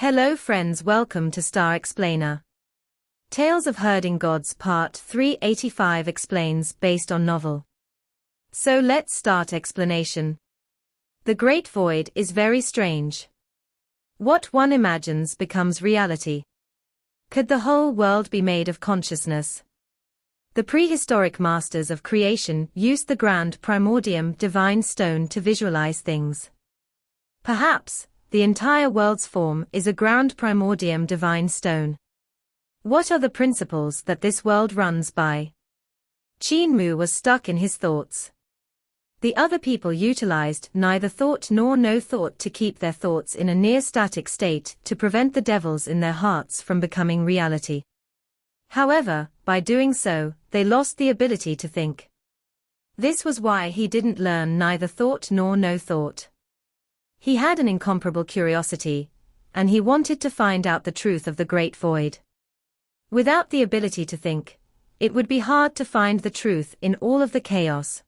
Hello friends, welcome to Star Explainer. Tales of Herding Gods Part 385 explains based on novel. So let's start explanation. The Great Void is very strange. What one imagines becomes reality. Could the whole world be made of consciousness? The prehistoric masters of creation used the grand primordium divine stone to visualize things. Perhaps the entire world's form is a grand primordium divine stone. What are the principles that this world runs by? Qin Mu was stuck in his thoughts. The other people utilized neither thought nor no thought to keep their thoughts in a near-static state to prevent the devils in their hearts from becoming reality. However, by doing so, they lost the ability to think. This was why he didn't learn neither thought nor no thought. He had an incomparable curiosity, and he wanted to find out the truth of the Great Void. Without the ability to think, it would be hard to find the truth in all of the chaos.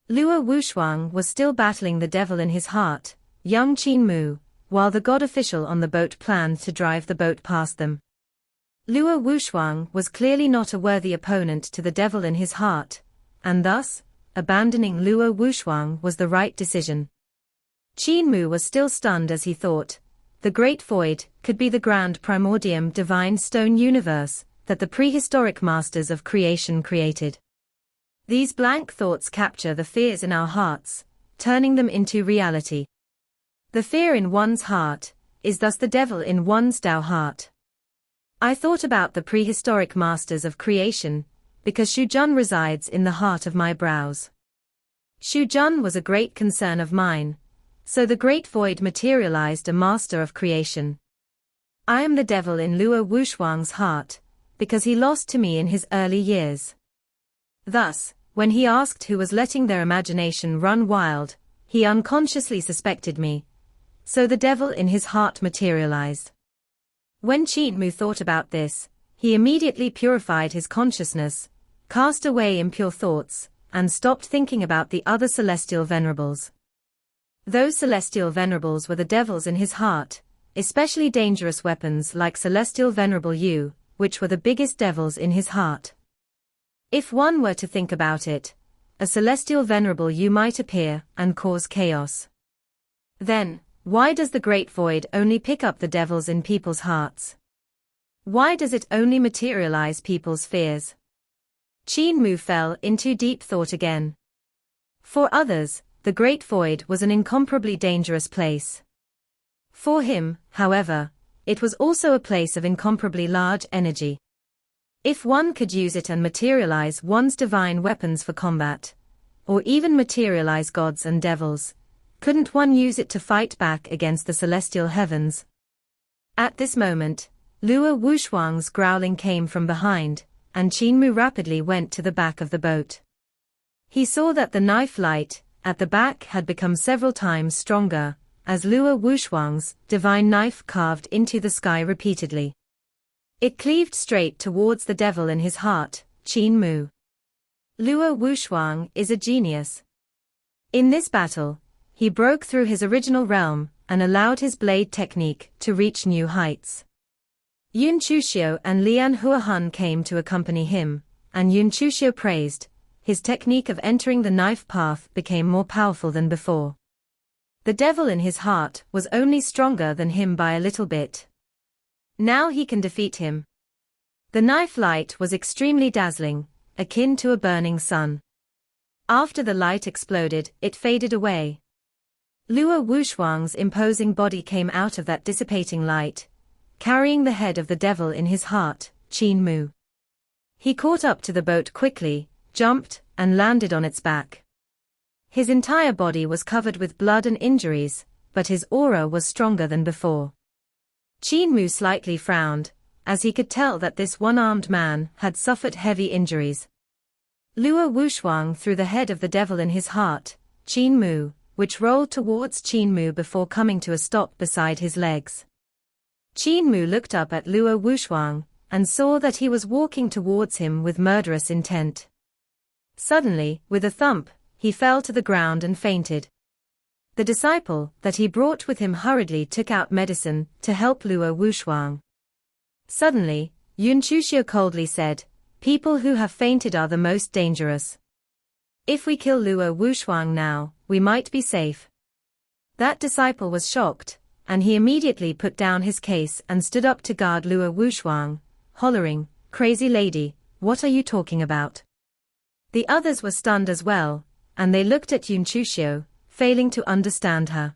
Luo Wushuang was still battling the devil in his heart, young Qin Mu, while the god official on the boat planned to drive the boat past them. Luo Wushuang was clearly not a worthy opponent to the devil in his heart, and thus, abandoning Luo Wushuang was the right decision. Qin Mu was still stunned as he thought, the Great Void could be the grand primordium divine stone universe that the prehistoric masters of creation created. These blank thoughts capture the fears in our hearts, turning them into reality. The fear in one's heart is thus the devil in one's Tao heart. I thought about the prehistoric masters of creation, because Shujun resides in the heart of my brows. Shujun was a great concern of mine, so the Great Void materialized a master of creation. I am the devil in Luo Wushuang's heart, because he lost to me in his early years. Thus, when he asked who was letting their imagination run wild, he unconsciously suspected me. So the devil in his heart materialized. When Qin Mu thought about this, he immediately purified his consciousness, cast away impure thoughts, and stopped thinking about the other celestial venerables. Those celestial venerables were the devils in his heart, especially dangerous weapons like Celestial Venerable Yu, which were the biggest devils in his heart. If one were to think about it, a Celestial Venerable Yu might appear and cause chaos. Then, why does the Great Void only pick up the devils in people's hearts? Why does it only materialize people's fears? Qin Mu fell into deep thought again. For others, the Great Void was an incomparably dangerous place. For him, however, it was also a place of incomparably large energy. If one could use it and materialize one's divine weapons for combat, or even materialize gods and devils, couldn't one use it to fight back against the celestial heavens? At this moment, Luo Wushuang's growling came from behind, and Qin Mu rapidly went to the back of the boat. He saw that the knife light at the back had become several times stronger, as Luo Wushuang's divine knife carved into the sky repeatedly. It cleaved straight towards the devil in his heart, Qin Mu. Luo Wushuang is a genius. In this battle, he broke through his original realm and allowed his blade technique to reach new heights. Yun Chuxiu and Lian Huahun came to accompany him, and Yun Chuxiu praised, his technique of entering the knife path became more powerful than before. The devil in his heart was only stronger than him by a little bit. Now he can defeat him. The knife light was extremely dazzling, akin to a burning sun. After the light exploded, it faded away. Luo Wushuang's imposing body came out of that dissipating light, carrying the head of the devil in his heart, Qin Mu. He caught up to the boat quickly, jumped, and landed on its back. His entire body was covered with blood and injuries, but his aura was stronger than before. Qin Mu slightly frowned, as he could tell that this one-armed man had suffered heavy injuries. Luo Wushuang threw the head of the devil in his heart, Qin Mu, which rolled towards Qin Mu before coming to a stop beside his legs. Qin Mu looked up at Luo Wushuang, and saw that he was walking towards him with murderous intent. Suddenly, with a thump, he fell to the ground and fainted. The disciple that he brought with him hurriedly took out medicine to help Luo Wushuang. Suddenly, Yun Chuxiu coldly said, "People who have fainted are the most dangerous. If we kill Luo Wushuang now, we might be safe." That disciple was shocked, and he immediately put down his case and stood up to guard Luo Wushuang, hollering, "Crazy lady, what are you talking about?" The others were stunned as well, and they looked at Yun Chuxiu, failing to understand her.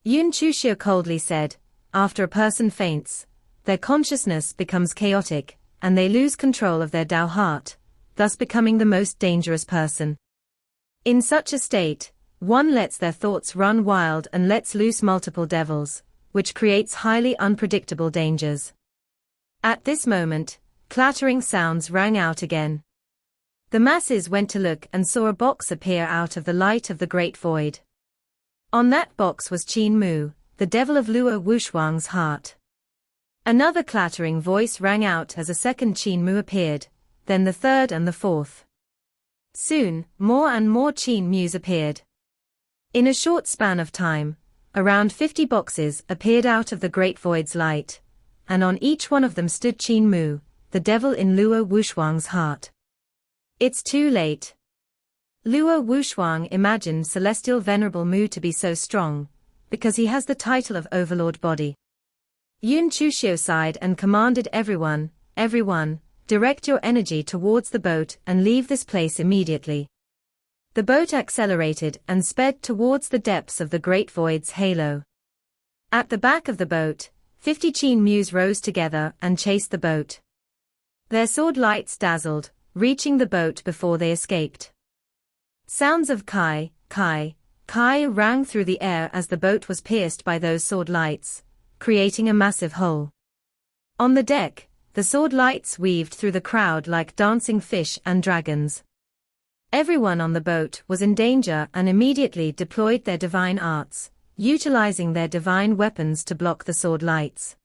Yun Chuxiu coldly said, "After a person faints, their consciousness becomes chaotic, and they lose control of their Tao heart, thus becoming the most dangerous person. In such a state, one lets their thoughts run wild and lets loose multiple devils, which creates highly unpredictable dangers." At this moment, clattering sounds rang out again. The masses went to look and saw a box appear out of the light of the great void. On that box was Qin Mu, the devil of Luo Wushuang's heart. Another clattering voice rang out as a second Qin Mu appeared, then the third and the fourth. Soon, more and more Qin Mus appeared. In a short span of time, around 50 boxes appeared out of the great void's light, and on each one of them stood Qin Mu, the devil in Luo Wushuang's heart. It's too late. Luo Wushuang imagined celestial venerable Mu to be so strong, because he has the title of overlord body. Yun Chuxiu sighed and commanded everyone, direct your energy towards the boat and leave this place immediately. The boat accelerated and sped towards the depths of the great void's halo. At the back of the boat, 50 Qin Mus rose together and chased the boat. Their sword lights dazzled, reaching the boat before they escaped. Sounds of kai, kai, kai rang through the air as the boat was pierced by those sword lights, creating a massive hole. On the deck, the sword lights weaved through the crowd like dancing fish and dragons. Everyone on the boat was in danger and immediately deployed their divine arts, utilizing their divine weapons to block the sword lights.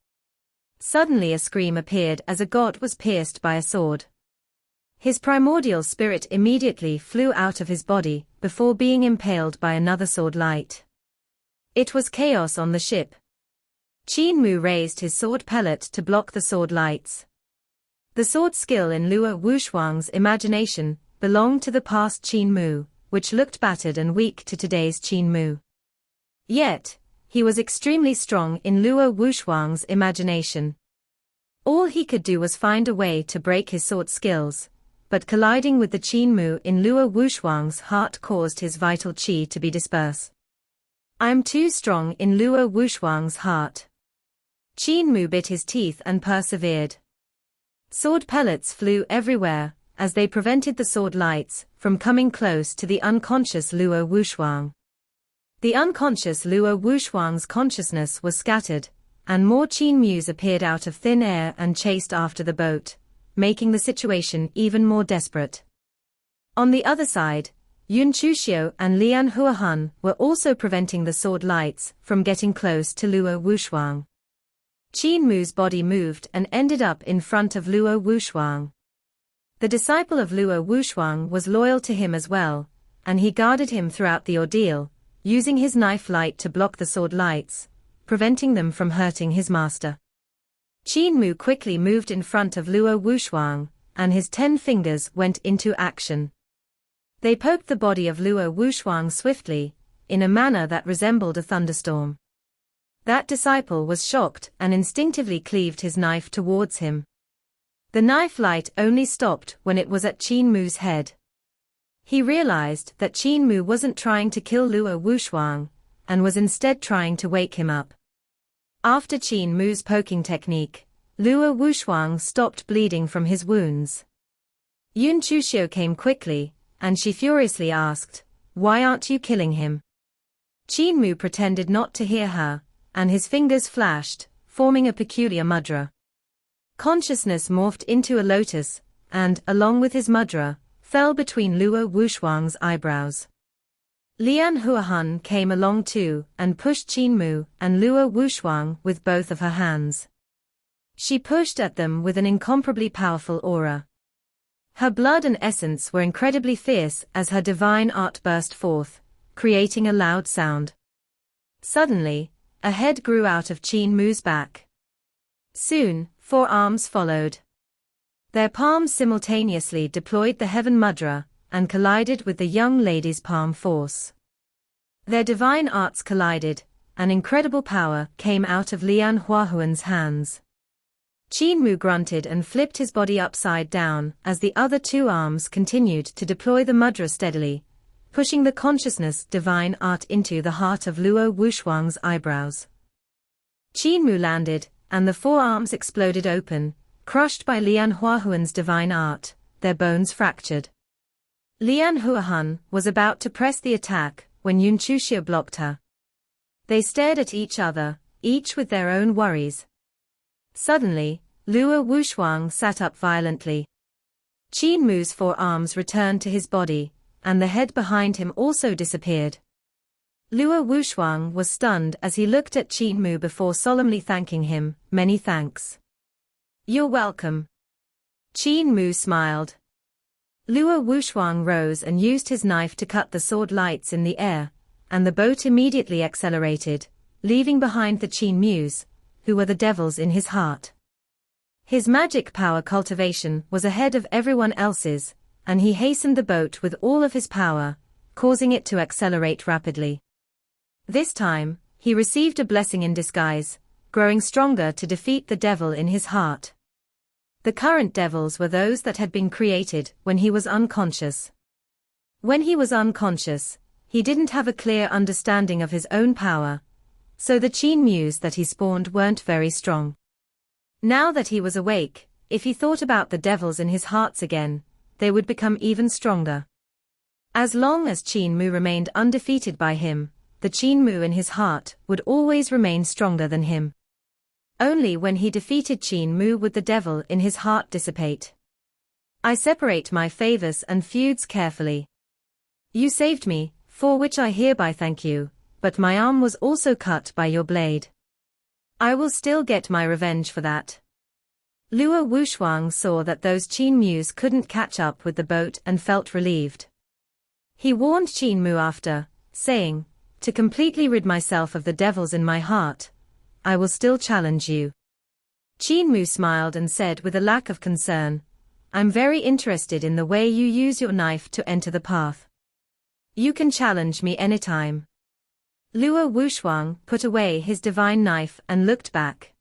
Suddenly a scream appeared as a god was pierced by a sword. His primordial spirit immediately flew out of his body before being impaled by another sword light. It was chaos on the ship. Qin Mu raised his sword pellet to block the sword lights. The sword skill in Luo Wushuang's imagination belonged to the past Qin Mu, which looked battered and weak to today's Qin Mu. Yet, he was extremely strong in Luo Wushuang's imagination. All he could do was find a way to break his sword skills, but colliding with the Qin Mu in Luo Wushuang's heart caused his vital qi to be dispersed. "I'm too strong in Luo Wushuang's heart." Qin Mu bit his teeth and persevered. Sword pellets flew everywhere, as they prevented the sword lights from coming close to the unconscious Luo Wushuang. The unconscious Luo Wushuang's consciousness was scattered, and more Qin Mus appeared out of thin air and chased after the boat, making the situation even more desperate. On the other side, Yun Chuxiu and Lian Huahan were also preventing the sword lights from getting close to Luo Wushuang. Qin Mu's body moved and ended up in front of Luo Wushuang. The disciple of Luo Wushuang was loyal to him as well, and he guarded him throughout the ordeal, using his knife light to block the sword lights, preventing them from hurting his master. Qin Mu quickly moved in front of Luo Wushuang, and his 10 fingers went into action. They poked the body of Luo Wushuang swiftly, in a manner that resembled a thunderstorm. That disciple was shocked and instinctively cleaved his knife towards him. The knife light only stopped when it was at Qin Mu's head. He realized that Qin Mu wasn't trying to kill Luo Wushuang, and was instead trying to wake him up. After Qin Mu's poking technique, Luo Wushuang stopped bleeding from his wounds. Yun Chuxiu came quickly, and she furiously asked, "Why aren't you killing him?" Qin Mu pretended not to hear her, and his fingers flashed, forming a peculiar mudra. Consciousness morphed into a lotus, and, along with his mudra, fell between Luo Wushuang's eyebrows. Lian Huahan came along too, and pushed Qin Mu and Luo Wushuang with both of her hands. She pushed at them with an incomparably powerful aura. Her blood and essence were incredibly fierce as her divine art burst forth, creating a loud sound. Suddenly, a head grew out of Qin Mu's back. Soon, 4 arms followed. Their palms simultaneously deployed the heaven mudra, and collided with the young lady's palm force. Their divine arts collided, and incredible power came out of Lian Huahuan's hands. Qin Mu grunted and flipped his body upside down as the other 2 arms continued to deploy the mudra steadily, pushing the consciousness divine art into the heart of Luo Wushuang's eyebrows. Qin Mu landed, and the 4 arms exploded open, crushed by Lian Huahuan's divine art, their bones fractured. Lian Huahan was about to press the attack when Yun Chuxia blocked her. They stared at each other, each with their own worries. Suddenly, Luo Wushuang sat up violently. Qin Mu's 4 arms returned to his body, and the head behind him also disappeared. Luo Wushuang was stunned as he looked at Qin Mu before solemnly thanking him. "Many thanks." "You're welcome." Qin Mu smiled. Luo Wushuang rose and used his knife to cut the sword lights in the air, and the boat immediately accelerated, leaving behind the Qin Mus, who were the devils in his heart. His magic power cultivation was ahead of everyone else's, and he hastened the boat with all of his power, causing it to accelerate rapidly. This time, he received a blessing in disguise, growing stronger to defeat the devil in his heart. The current devils were those that had been created when he was unconscious. When he was unconscious, he didn't have a clear understanding of his own power, so the Qin Mus that he spawned weren't very strong. Now that he was awake, if he thought about the devils in his hearts again, they would become even stronger. As long as Qin Mu remained undefeated by him, the Qin Mu in his heart would always remain stronger than him. Only when he defeated Qin Mu would the devil in his heart dissipate. "I separate my favors and feuds carefully. You saved me, for which I hereby thank you, but my arm was also cut by your blade. I will still get my revenge for that." Luo Wushuang saw that those Qin Mus couldn't catch up with the boat and felt relieved. He warned Qin Mu after, saying, "To completely rid myself of the devils in my heart, I will still challenge you." Qin Mu smiled and said with a lack of concern, "I'm very interested in the way you use your knife to enter the path. You can challenge me anytime." Luo Wushuang put away his divine knife and looked back.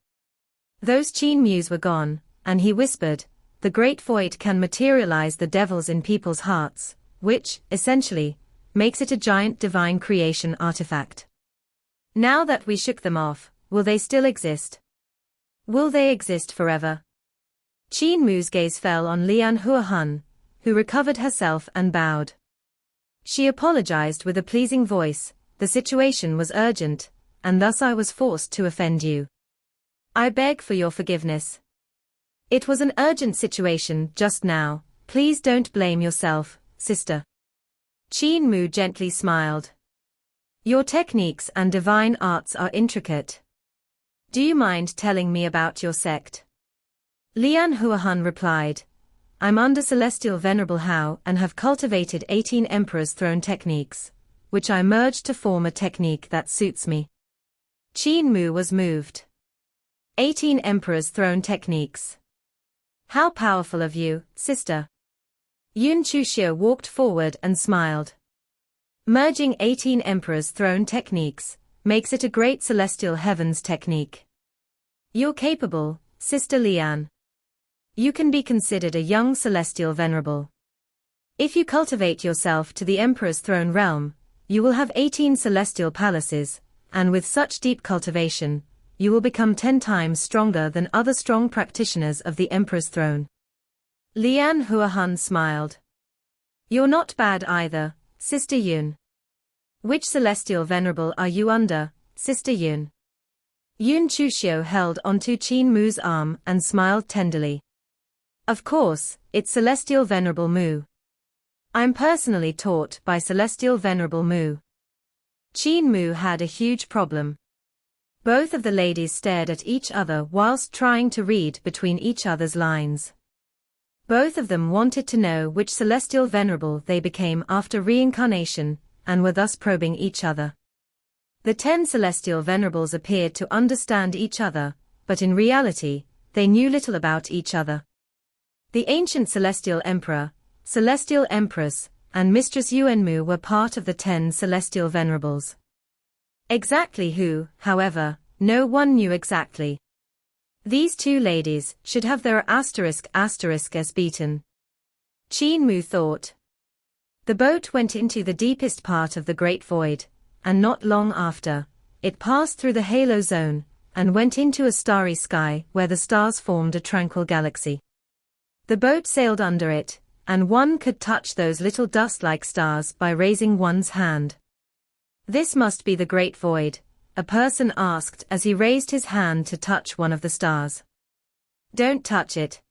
Those Qin Mus were gone, and he whispered, "The Great Void can materialize the devils in people's hearts, which, essentially, makes it a giant divine creation artifact. Now that we shook them off, will they still exist? Will they exist forever?" Qin Mu's gaze fell on Lian Huahan, who recovered herself and bowed. She apologized with a pleasing voice. "The situation was urgent, and thus I was forced to offend you. I beg for your forgiveness. It was an urgent situation just now, please don't blame yourself, sister." Qin Mu gently smiled. "Your techniques and divine arts are intricate. Do you mind telling me about your sect?" Lian Huahan replied, "I'm under Celestial Venerable Hao and have cultivated 18 Emperor's Throne techniques, which I merged to form a technique that suits me." Qin Mu was moved. 18 Emperor's Throne techniques. How powerful of you, sister. Yun Chuxia walked forward and smiled. Merging 18 Emperor's Throne techniques makes it a great celestial heavens technique. You're capable, Sister Lian. You can be considered a young celestial venerable. If you cultivate yourself to the Emperor's Throne realm, you will have 18 celestial palaces, and with such deep cultivation, you will become 10 times stronger than other strong practitioners of the Emperor's Throne. Lian Huahan smiled. You're not bad either, Sister Yun. Which celestial venerable are you under, Sister Yun? Yun Chuxio held onto Qin Mu's arm and smiled tenderly. Of course, it's Celestial Venerable Mu. I'm personally taught by Celestial Venerable Mu. Qin Mu had a huge problem. Both of the ladies stared at each other whilst trying to read between each other's lines. Both of them wanted to know which celestial venerable they became after reincarnation, and were thus probing each other. The 10 celestial venerables appeared to understand each other, but in reality, they knew little about each other. The ancient celestial emperor, celestial empress, and Mistress Qin Mu were part of the 10 celestial venerables. Exactly who, however, no one knew exactly. These two ladies should have their ***s beaten. Qin Mu thought. The boat went into the deepest part of the Great Void, and not long after, it passed through the halo zone, and went into a starry sky where the stars formed a tranquil galaxy. The boat sailed under it, and one could touch those little dust-like stars by raising one's hand. This must be the Great Void, a person asked as he raised his hand to touch one of the stars. Don't touch it.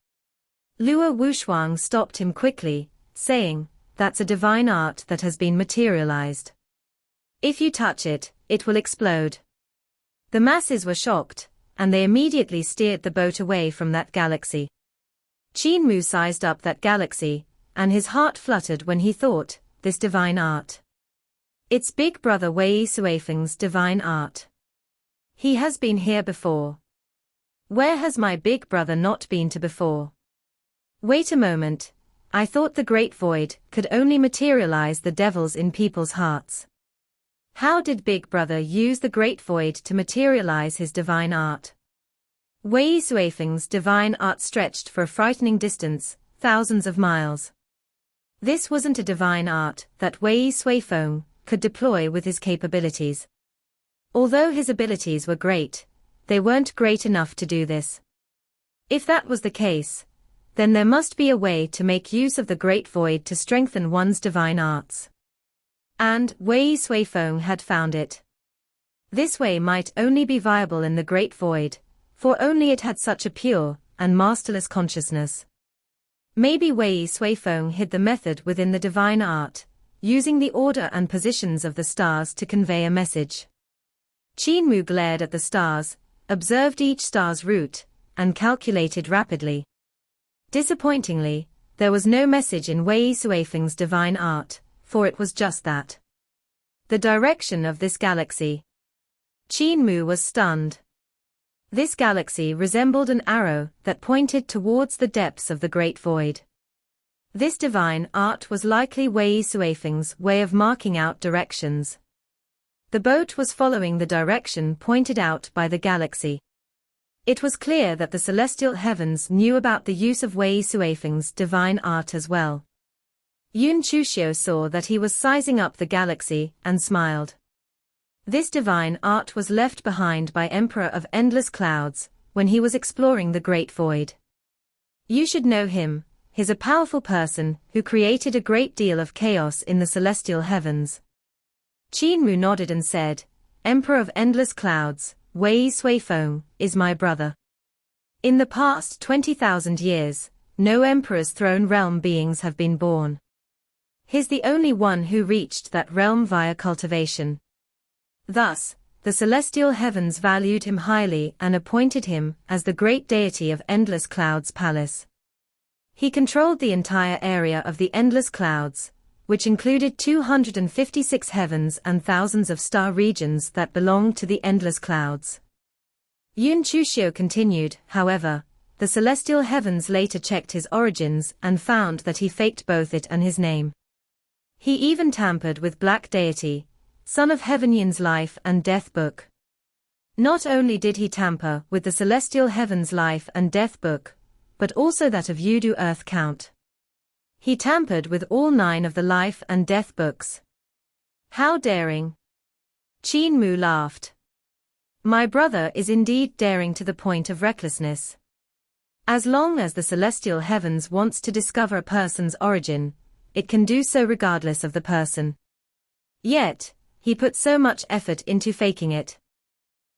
Luo Wushuang stopped him quickly, saying, that's a divine art that has been materialized. If you touch it, it will explode. The masses were shocked, and they immediately steered the boat away from that galaxy. Qin Mu sized up that galaxy, and his heart fluttered when he thought, this divine art. It's big brother Wei Suifeng's divine art. He has been here before. Where has my big brother not been to before? Wait a moment, I thought the Great Void could only materialize the devils in people's hearts. How did Big Brother use the Great Void to materialize his divine art? Wei Suifeng's divine art stretched for a frightening distance, thousands of miles. This wasn't a divine art that Wei Suifeng could deploy with his capabilities. Although his abilities were great, they weren't great enough to do this. If that was the case, then there must be a way to make use of the Great Void to strengthen one's divine arts. And Wei Suifeng had found it. This way might only be viable in the Great Void, for only it had such a pure and masterless consciousness. Maybe Wei Suifeng hid the method within the divine art, using the order and positions of the stars to convey a message. Qin Mu glared at the stars, observed each star's route, and calculated rapidly. Disappointingly, there was no message in Wei Suifeng's divine art, for it was just that. The direction of this galaxy. Qin Mu was stunned. This galaxy resembled an arrow that pointed towards the depths of the Great Void. This divine art was likely Wei Suifeng's way of marking out directions. The boat was following the direction pointed out by the galaxy. It was clear that the celestial heavens knew about the use of Wei Suifeng's divine art as well. Yun Chuxiu saw that he was sizing up the galaxy and smiled. This divine art was left behind by Emperor of Endless Clouds when he was exploring the Great Void. You should know him, he's a powerful person who created a great deal of chaos in the celestial heavens. Qin Mu nodded and said, Emperor of Endless Clouds, Wei Suifeng, is my brother. In the past 20,000 years, no Emperor's throne realm beings have been born. He's the only one who reached that realm via cultivation. Thus, the celestial heavens valued him highly and appointed him as the great deity of Endless Clouds Palace. He controlled the entire area of the Endless Clouds, which included 256 heavens and thousands of star regions that belonged to the Endless Clouds. Yun Chuxiu continued, however, the celestial heavens later checked his origins and found that he faked both it and his name. He even tampered with Black Deity, son of Heaven Yin's life and death book. Not only did he tamper with the celestial heavens' life and death book, but also that of Yudu Earth Count. He tampered with all 9 of the life and death books. How daring! Qin Mu laughed. My brother is indeed daring to the point of recklessness. As long as the celestial heavens wants to discover a person's origin, it can do so regardless of the person. Yet, he put so much effort into faking it.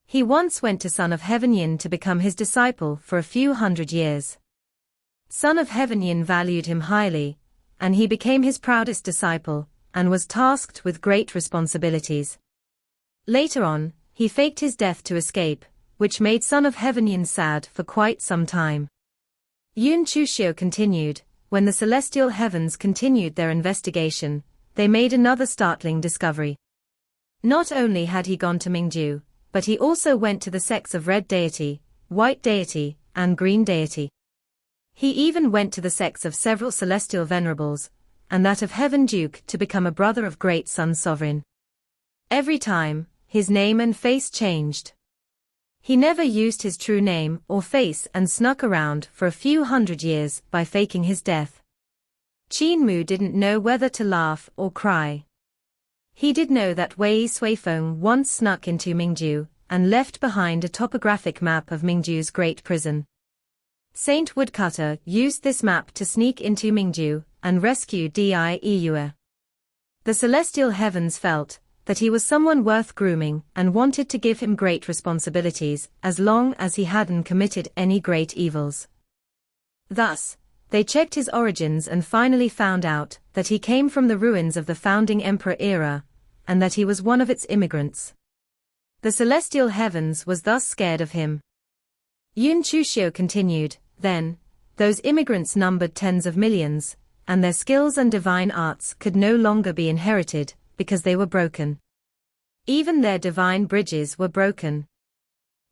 He once went to Son of Heaven Yin to become his disciple for a few hundred years. Son of Heaven Yin valued him highly, and he became his proudest disciple, and was tasked with great responsibilities. Later on, he faked his death to escape, which made Son of Heaven Yin sad for quite some time. Yun Chuxiu continued, when the celestial heavens continued their investigation, they made another startling discovery. Not only had he gone to Mingju, but he also went to the sects of Red Deity, White Deity, and Green Deity. He even went to the sects of several celestial venerables, and that of Heaven Duke to become a brother of Great Sun Sovereign. Every time, his name and face changed. He never used his true name or face and snuck around for a few hundred years by faking his death. Qin Mu didn't know whether to laugh or cry. He did know that Wei Suifeng once snuck into Mingju and left behind a topographic map of Mingju's great prison. Saint Woodcutter used this map to sneak into Mingju and rescue Dieyue. The celestial heavens felt that he was someone worth grooming and wanted to give him great responsibilities as long as he hadn't committed any great evils. Thus, they checked his origins and finally found out that he came from the ruins of the founding emperor era, and that he was one of its immigrants. The celestial heavens was thus scared of him. Yun Chuxiu continued, then, those immigrants numbered tens of millions, and their skills and divine arts could no longer be inherited, because they were broken. Even their divine bridges were broken.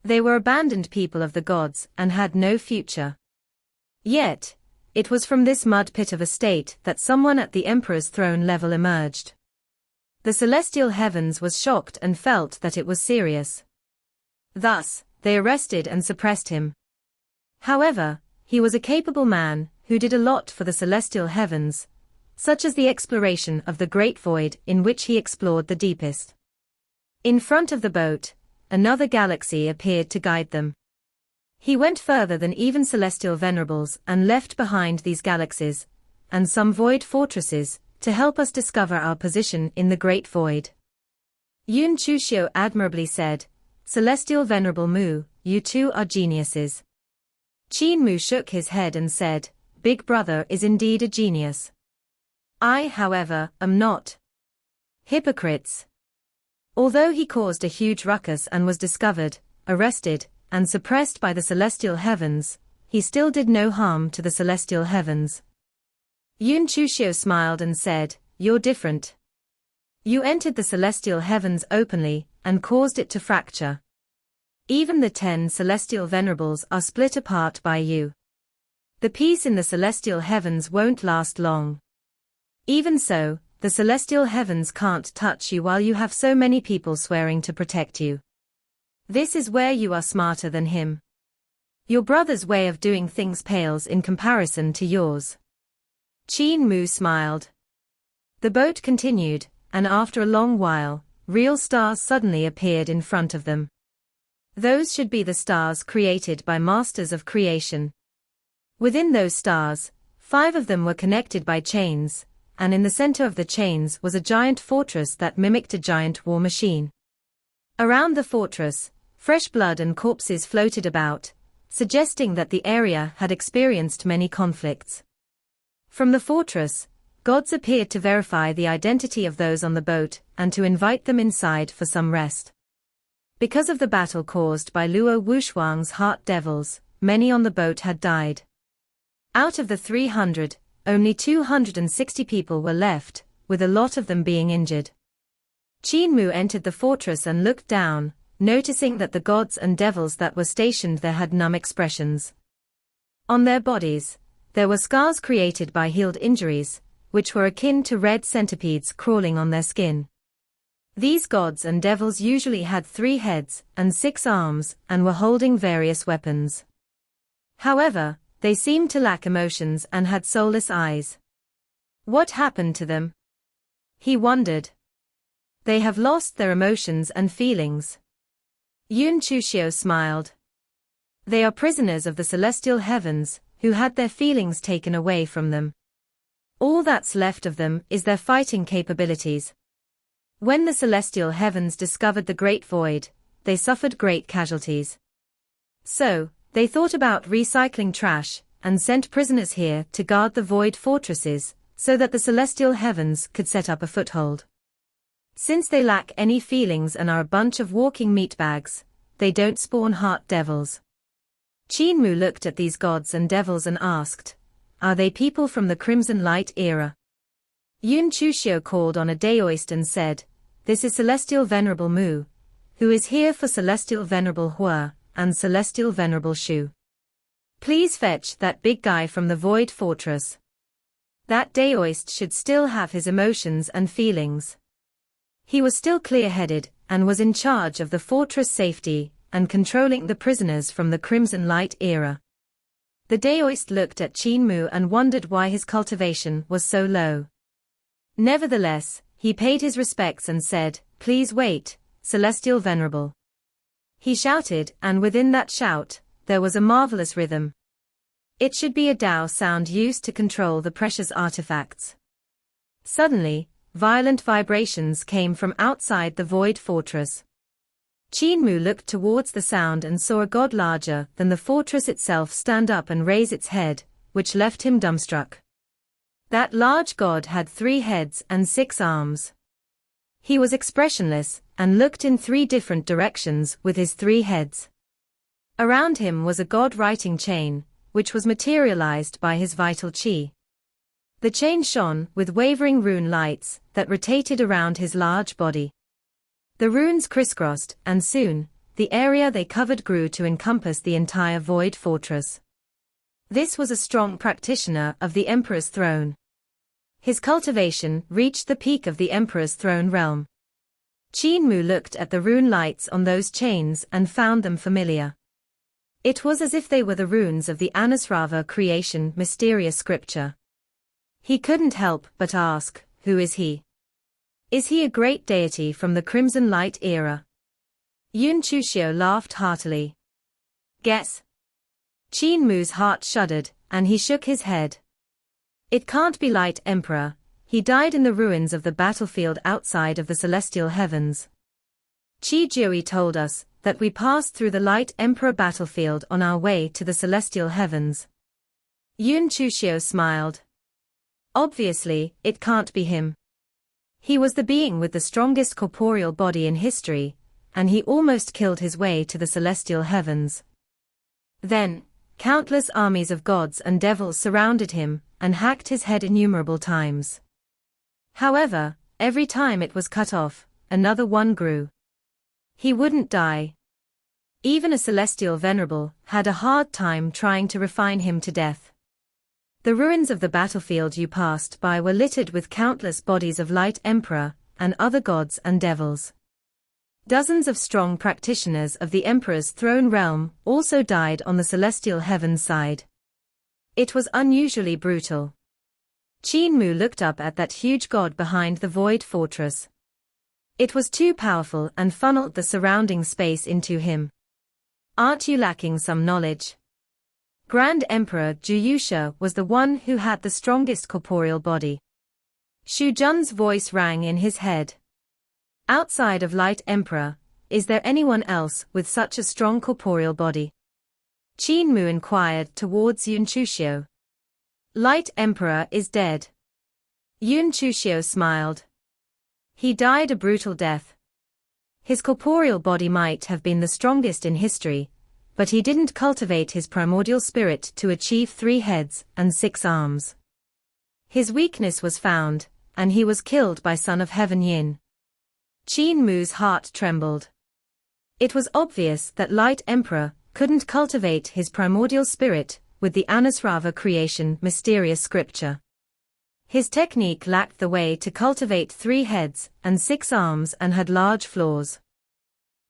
They were abandoned people of the gods and had no future. Yet, it was from this mud pit of a state that someone at the emperor's throne level emerged. The celestial heavens was shocked and felt that it was serious. Thus, they arrested and suppressed him. However, he was a capable man who did a lot for the celestial heavens, such as the exploration of the Great Void in which he explored the deepest. In front of the boat, another galaxy appeared to guide them. He went further than even celestial venerables and left behind these galaxies, and some void fortresses, to help us discover our position in the Great Void. Yun Chuxiu admirably said, Celestial Venerable Mu, you two are geniuses. Qin Mu shook his head and said, Big Brother is indeed a genius. I, however, am not. Hypocrites. Although he caused a huge ruckus and was discovered, arrested, and suppressed by the celestial heavens, he still did no harm to the celestial heavens. Yun Chuxiu smiled and said, You're different. You entered the celestial heavens openly, and caused it to fracture. Even the 10 celestial venerables are split apart by you. The peace in the celestial heavens won't last long. Even so, the celestial heavens can't touch you while you have so many people swearing to protect you. This is where you are smarter than him. Your brother's way of doing things pales in comparison to yours. Qin Mu smiled. The boat continued, and after a long while, real stars suddenly appeared in front of them. Those should be the stars created by masters of creation. Within those stars, 5 of them were connected by chains, and in the center of the chains was a giant fortress that mimicked a giant war machine. Around the fortress, fresh blood and corpses floated about, suggesting that the area had experienced many conflicts. From the fortress, gods appeared to verify the identity of those on the boat and to invite them inside for some rest. Because of the battle caused by Luo Wushuang's heart devils, many on the boat had died. Out of the 300, only 260 people were left, with a lot of them being injured. Qin Mu entered the fortress and looked down, noticing that the gods and devils that were stationed there had numb expressions. On their bodies, there were scars created by healed injuries, which were akin to red centipedes crawling on their skin. These gods and devils usually had 3 heads and 6 arms and were holding various weapons. However, they seemed to lack emotions and had soulless eyes. What happened to them? He wondered. They have lost their emotions and feelings. Yun Chuxiu smiled. They are prisoners of the celestial heavens, who had their feelings taken away from them. All that's left of them is their fighting capabilities. When the celestial heavens discovered the Great Void, they suffered great casualties. So, they thought about recycling trash, and sent prisoners here to guard the void fortresses, so that the celestial heavens could set up a foothold. Since they lack any feelings and are a bunch of walking meatbags, they don't spawn heart devils. Qin Mu looked at these gods and devils and asked, Are they people from the Crimson Light era? Yun Chuxiu called on a daoist and said, this is Celestial Venerable Mu, who is here for Celestial Venerable Hua, and Celestial Venerable Shu. Please fetch that big guy from the Void Fortress. That Daoist should still have his emotions and feelings. He was still clear-headed, and was in charge of the fortress safety, and controlling the prisoners from the Crimson Light era. The Daoist looked at Qin Mu and wondered why his cultivation was so low. Nevertheless, he paid his respects and said, "Please wait, Celestial Venerable." He shouted, and within that shout, there was a marvelous rhythm. It should be a Dao sound used to control the precious artifacts. Suddenly, violent vibrations came from outside the Void Fortress. Qin Mu looked towards the sound and saw a god larger than the fortress itself stand up and raise its head, which left him dumbstruck. That large god had 3 heads and 6 arms. He was expressionless, and looked in 3 different directions with his 3 heads. Around him was a god-writing chain, which was materialized by his vital qi. The chain shone with wavering rune lights that rotated around his large body. The runes crisscrossed, and soon, the area they covered grew to encompass the entire Void Fortress. This was a strong practitioner of the Emperor's throne. His cultivation reached the peak of the Emperor's throne realm. Qin Mu looked at the rune lights on those chains and found them familiar. It was as if they were the runes of the Anusrava creation mysterious scripture. He couldn't help but ask, who is he? Is he a great deity from the Crimson Light era? Yun Chuxiu laughed heartily. Guess. Qin Mu's heart shuddered, and he shook his head. It can't be Light Emperor. He died in the ruins of the battlefield outside of the celestial heavens. Qi Jiui told us that we passed through the Light Emperor battlefield on our way to the celestial heavens. Yun Chuxiu smiled. Obviously, it can't be him. He was the being with the strongest corporeal body in history, and he almost killed his way to the celestial heavens. Then, countless armies of gods and devils surrounded him, and hacked his head innumerable times. However, every time it was cut off, another one grew. He wouldn't die. Even a celestial venerable had a hard time trying to refine him to death. The ruins of the battlefield you passed by were littered with countless bodies of Light Emperor, and other gods and devils. Dozens of strong practitioners of the Emperor's throne realm also died on the celestial heavens side. It was unusually brutal. Qin Mu looked up at that huge god behind the Void Fortress. It was too powerful and funneled the surrounding space into him. Aren't you lacking some knowledge? Grand Emperor Juyusha was the one who had the strongest corporeal body. Shu Jun's voice rang in his head. Outside of Light Emperor, is there anyone else with such a strong corporeal body? Qin Mu inquired towards Yun Chuxiu. Light Emperor is dead. Yun Chuxiu smiled. He died a brutal death. His corporeal body might have been the strongest in history, but he didn't cultivate his primordial spirit to achieve 3 heads and 6 arms. His weakness was found, and he was killed by Son of Heaven Yin. Qin Mu's heart trembled. It was obvious that Light Emperor couldn't cultivate his primordial spirit with the Anusrava creation mysterious scripture. His technique lacked the way to cultivate 3 heads and 6 arms and had large flaws.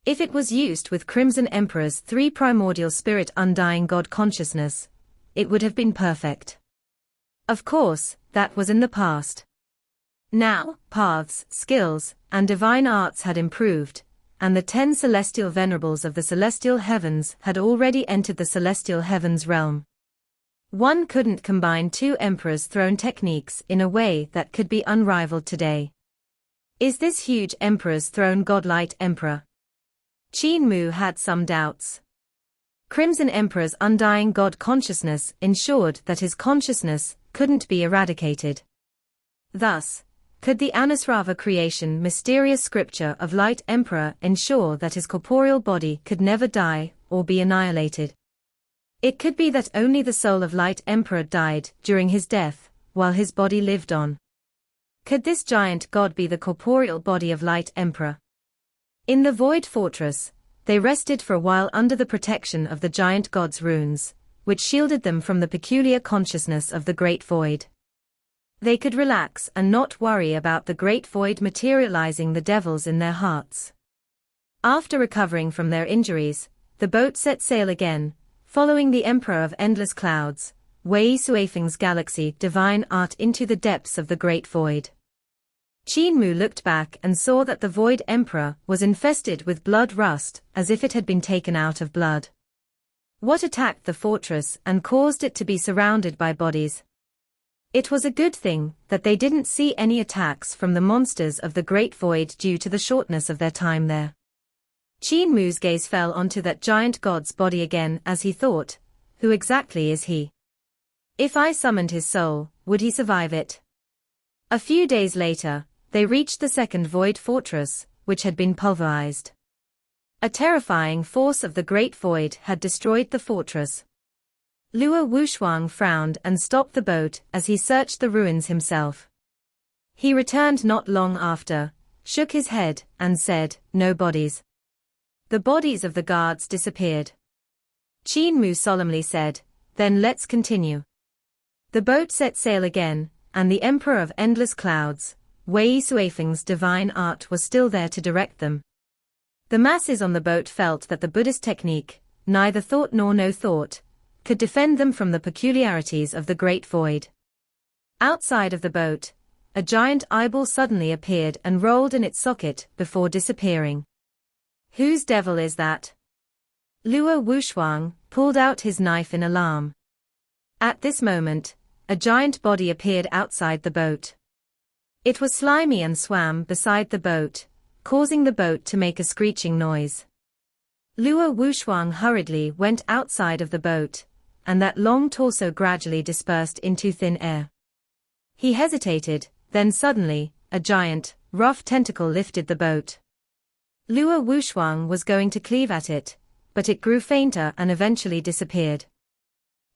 If it was used with Crimson Emperor's 3 primordial spirit undying God consciousness, it would have been perfect. Of course, that was in the past. Now, paths, skills, and divine arts had improved, and the 10 celestial venerables of the celestial heavens had already entered the celestial heavens realm. One couldn't combine 2 emperors' throne techniques in a way that could be unrivaled today. Is this huge emperor's throne God Light Emperor? Qin Mu had some doubts. Crimson Emperor's undying God consciousness ensured that his consciousness couldn't be eradicated. Thus, could the Anusrava creation mysterious scripture of Light Emperor ensure that his corporeal body could never die or be annihilated? It could be that only the soul of Light Emperor died during his death, while his body lived on. Could this giant god be the corporeal body of Light Emperor? In the Void Fortress, they rested for a while under the protection of the giant god's runes, which shielded them from the peculiar consciousness of the Great Void. They could relax and not worry about the Great Void materializing the devils in their hearts. After recovering from their injuries, the boat set sail again, following the Emperor of Endless Clouds, Wei Suifeng's galaxy divine art into the depths of the Great Void. Qin Mu looked back and saw that the Void Emperor was infested with blood rust, as if it had been taken out of blood. What attacked the fortress and caused it to be surrounded by bodies? It was a good thing that they didn't see any attacks from the monsters of the Great Void due to the shortness of their time there. Qin Mu's gaze fell onto that giant god's body again as he thought, who exactly is he? If I summoned his soul, would he survive it? A few days later, they reached the second Void Fortress, which had been pulverized. A terrifying force of the Great Void had destroyed the fortress. Luo Wushuang frowned and stopped the boat as he searched the ruins himself. He returned not long after, shook his head, and said, "No bodies." The bodies of the guards disappeared. Qin Mu solemnly said, "Then let's continue." The boat set sail again, and the Emperor of Endless Clouds, Wei Suifeng's divine art was still there to direct them. The masses on the boat felt that the Buddhist technique, neither thought nor no thought, could defend them from the peculiarities of the Great Void. Outside of the boat, a giant eyeball suddenly appeared and rolled in its socket before disappearing. Whose devil is that? Luo Wushuang pulled out his knife in alarm. At this moment, a giant body appeared outside the boat. It was slimy and swam beside the boat, causing the boat to make a screeching noise. Luo Wushuang hurriedly went outside of the boat, and that long torso gradually dispersed into thin air. He hesitated, then suddenly, a giant, rough tentacle lifted the boat. Luo Wushuang was going to cleave at it, but it grew fainter and eventually disappeared.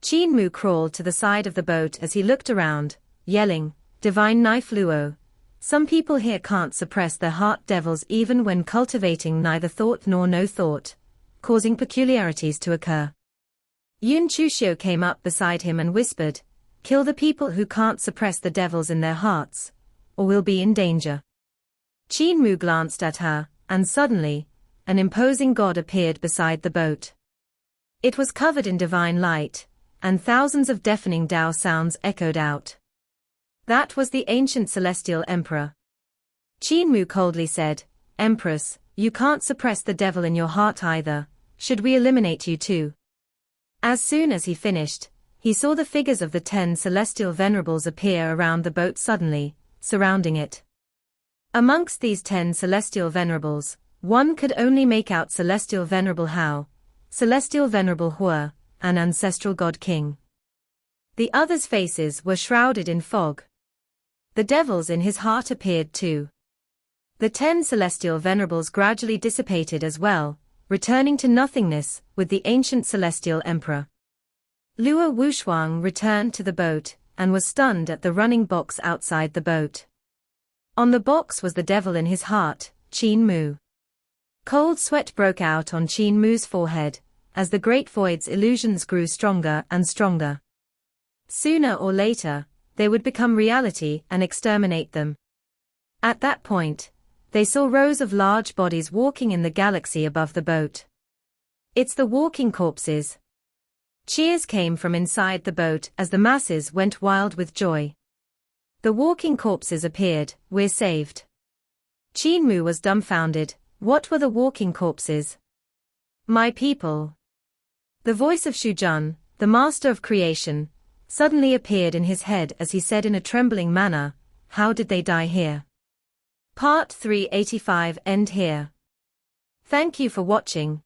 Qin Mu crawled to the side of the boat as he looked around, yelling, "Divine knife Luo. Some people here can't suppress their heart devils even when cultivating neither thought nor no thought, causing peculiarities to occur." Yun Chuxiu came up beside him and whispered, "Kill the people who can't suppress the devils in their hearts, or we'll be in danger." Qin Mu glanced at her, and suddenly, an imposing god appeared beside the boat. It was covered in divine light, and thousands of deafening Tao sounds echoed out. That was the ancient celestial emperor. Qin Mu coldly said, "Empress, you can't suppress the devil in your heart either. Should we eliminate you too?" As soon as he finished, he saw the figures of the 10 celestial venerables appear around the boat suddenly, surrounding it. Amongst these 10 celestial venerables, one could only make out Celestial Venerable Hao, Celestial Venerable Hua, and Ancestral God King. The others' faces were shrouded in fog. The devils in his heart appeared too. The 10 celestial venerables gradually dissipated as well, returning to nothingness with the ancient celestial emperor. Luo Wushuang returned to the boat, and was stunned at the running box outside the boat. On the box was the devil in his heart, Qin Mu. Cold sweat broke out on Qin Mu's forehead, as the Great Void's illusions grew stronger and stronger. Sooner or later, they would become reality and exterminate them. At that point, they saw rows of large bodies walking in the galaxy above the boat. "It's the walking corpses." Cheers came from inside the boat as the masses went wild with joy. The walking corpses appeared, "We're saved." Qin Mu was dumbfounded. What were the walking corpses? "My people." The voice of Shujun, the master of creation, suddenly appeared in his head as he said in a trembling manner, "How did they die here?" Part 385 end here. Thank you for watching.